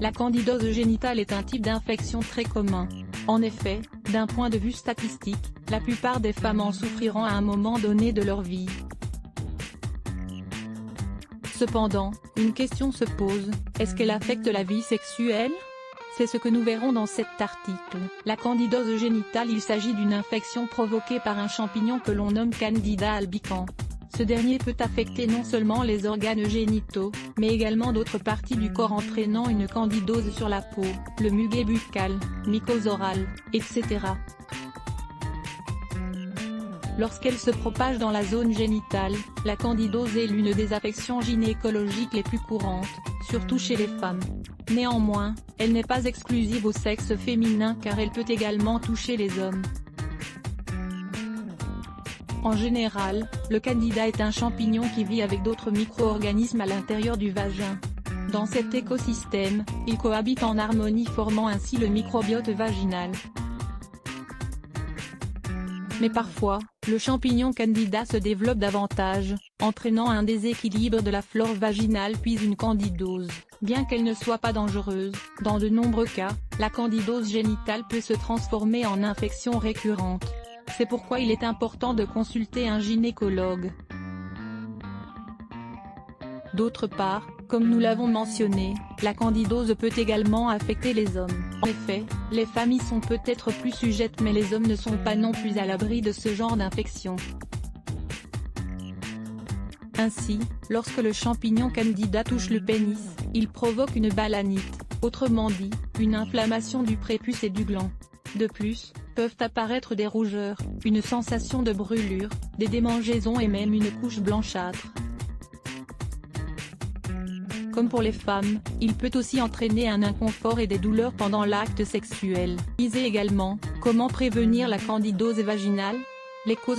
La candidose génitale est un type d'infection très commun. En effet, d'un point de vue statistique, la plupart des femmes en souffriront à un moment donné de leur vie. Cependant, une question se pose, est-ce qu'elle affecte la vie sexuelle ? C'est ce que nous verrons dans cet article. La candidose génitale. Il s'agit d'une infection provoquée par un champignon que l'on nomme Candida albicans. Ce dernier peut affecter non seulement les organes génitaux, mais également d'autres parties du corps entraînant une candidose sur la peau, le muquet buccal, mycose orale, etc. Lorsqu'elle se propage dans la zone génitale, la candidose est l'une des affections gynécologiques les plus courantes, surtout chez les femmes. Néanmoins, elle n'est pas exclusive au sexe féminin car elle peut également toucher les hommes. En général, le candida est un champignon qui vit avec d'autres micro-organismes à l'intérieur du vagin. Dans cet écosystème, il cohabite en harmonie formant ainsi le microbiote vaginal. Mais parfois, le champignon candida se développe davantage, entraînant un déséquilibre de la flore vaginale puis une candidose. Bien qu'elle ne soit pas dangereuse, dans de nombreux cas, la candidose génitale peut se transformer en infection récurrente. C'est pourquoi il est important de consulter un gynécologue. D'autre part, comme nous l'avons mentionné, la candidose peut également affecter les hommes. En effet, les femmes y sont peut-être plus sujettes mais les hommes ne sont pas non plus à l'abri de ce genre d'infection. Ainsi, lorsque le champignon candida touche le pénis, il provoque une balanite, autrement dit, une inflammation du prépuce et du gland. De plus, peuvent apparaître des rougeurs, une sensation de brûlure, des démangeaisons et même une couche blanchâtre. Comme pour les femmes, il peut aussi entraîner un inconfort et des douleurs pendant l'acte sexuel. Lisez également, comment prévenir la candidose vaginale ?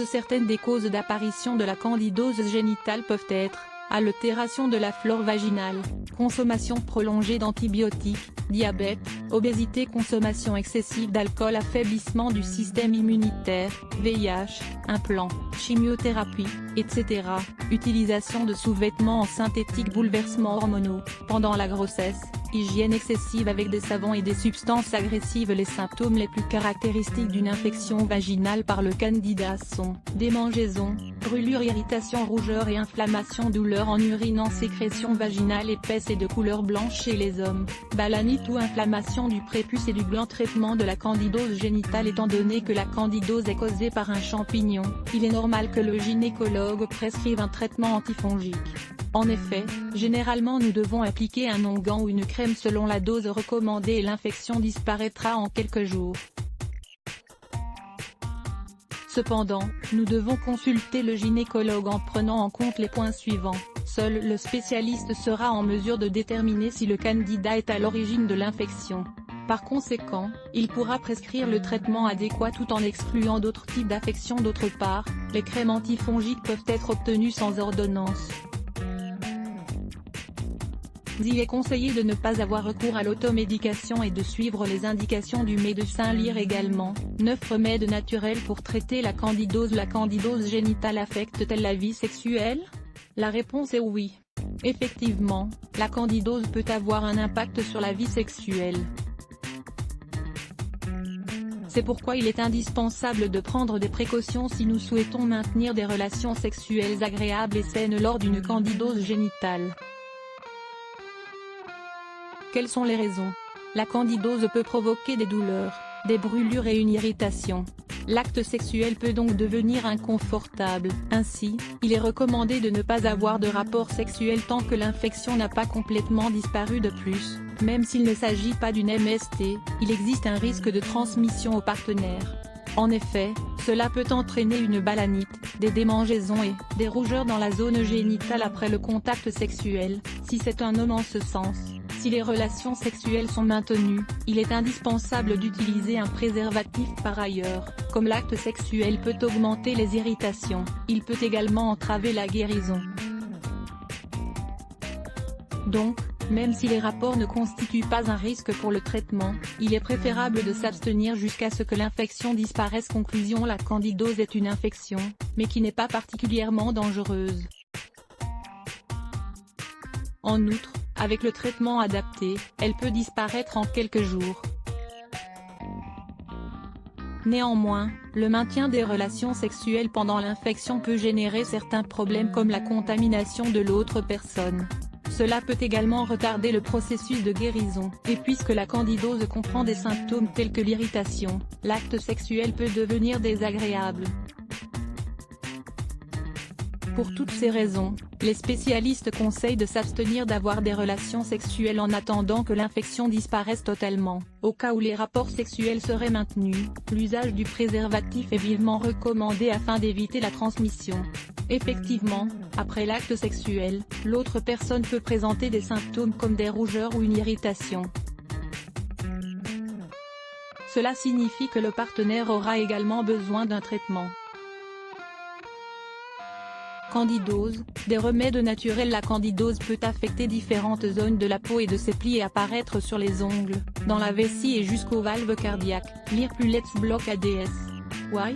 Certaines des causes d'apparition de la candidose génitale peuvent être altération de la flore vaginale, consommation prolongée d'antibiotiques, diabète, obésité, consommation excessive d'alcool, affaiblissement du système immunitaire, VIH, implants, chimiothérapie, etc., utilisation de sous-vêtements en synthétique, bouleversements hormonaux, pendant la grossesse, hygiène excessive avec des savons et des substances agressives. Les symptômes les plus caractéristiques d'une infection vaginale par le candida sont démangeaisons, brûlures, irritation, rougeur et inflammation, douleur en urinant, sécrétion vaginale épaisse et de couleur blanche chez les hommes, balanite ou inflammation du prépuce et du gland. Traitement de la candidose génitale. Étant donné que la candidose est causée par un champignon, il est normal que le gynécologue prescrive un traitement antifongique. En effet, généralement nous devons appliquer un onguent ou une crème selon la dose recommandée et l'infection disparaîtra en quelques jours. Cependant, nous devons consulter le gynécologue en prenant en compte les points suivants. Seul le spécialiste sera en mesure de déterminer si le candida est à l'origine de l'infection. Par conséquent, il pourra prescrire le traitement adéquat tout en excluant d'autres types d'affections. D'autre part, les crèmes antifongiques peuvent être obtenues sans ordonnance. Il est conseillé de ne pas avoir recours à l'automédication et de suivre les indications du médecin. Lire également, 9 remèdes naturels pour traiter la candidose. La candidose génitale affecte-t-elle la vie sexuelle ? La réponse est oui. Effectivement, la candidose peut avoir un impact sur la vie sexuelle. C'est pourquoi il est indispensable de prendre des précautions si nous souhaitons maintenir des relations sexuelles agréables et saines lors d'une candidose génitale. Quelles sont les raisons ? La candidose peut provoquer des douleurs, des brûlures et une irritation. L'acte sexuel peut donc devenir inconfortable. Ainsi, il est recommandé de ne pas avoir de rapport sexuel tant que l'infection n'a pas complètement disparu. De plus, même s'il ne s'agit pas d'une MST, il existe un risque de transmission au partenaire. En effet, cela peut entraîner une balanite, des démangeaisons et des rougeurs dans la zone génitale après le contact sexuel, si c'est un homme en ce sens. Si les relations sexuelles sont maintenues, il est indispensable d'utiliser un préservatif. Par ailleurs, comme l'acte sexuel peut augmenter les irritations, il peut également entraver la guérison. Donc, même si les rapports ne constituent pas un risque pour le traitement, il est préférable de s'abstenir jusqu'à ce que l'infection disparaisse. Conclusion: la candidose est une infection, mais qui n'est pas particulièrement dangereuse. En outre, Avec le traitement adapté, elle peut disparaître en quelques jours. Néanmoins, le maintien des relations sexuelles pendant l'infection peut générer certains problèmes comme la contamination de l'autre personne. Cela peut également retarder le processus de guérison, et puisque la candidose comprend des symptômes tels que l'irritation, l'acte sexuel peut devenir désagréable. Pour toutes ces raisons, les spécialistes conseillent de s'abstenir d'avoir des relations sexuelles en attendant que l'infection disparaisse totalement. Au cas où les rapports sexuels seraient maintenus, l'usage du préservatif est vivement recommandé afin d'éviter la transmission. Effectivement, après l'acte sexuel, l'autre personne peut présenter des symptômes comme des rougeurs ou une irritation. Cela signifie que le partenaire aura également besoin d'un traitement. Candidose, des remèdes naturels. La candidose peut affecter différentes zones de la peau et de ses plis et apparaître sur les ongles, dans la vessie et jusqu'aux valves cardiaques. Lire plus Let's Block ADS. Why?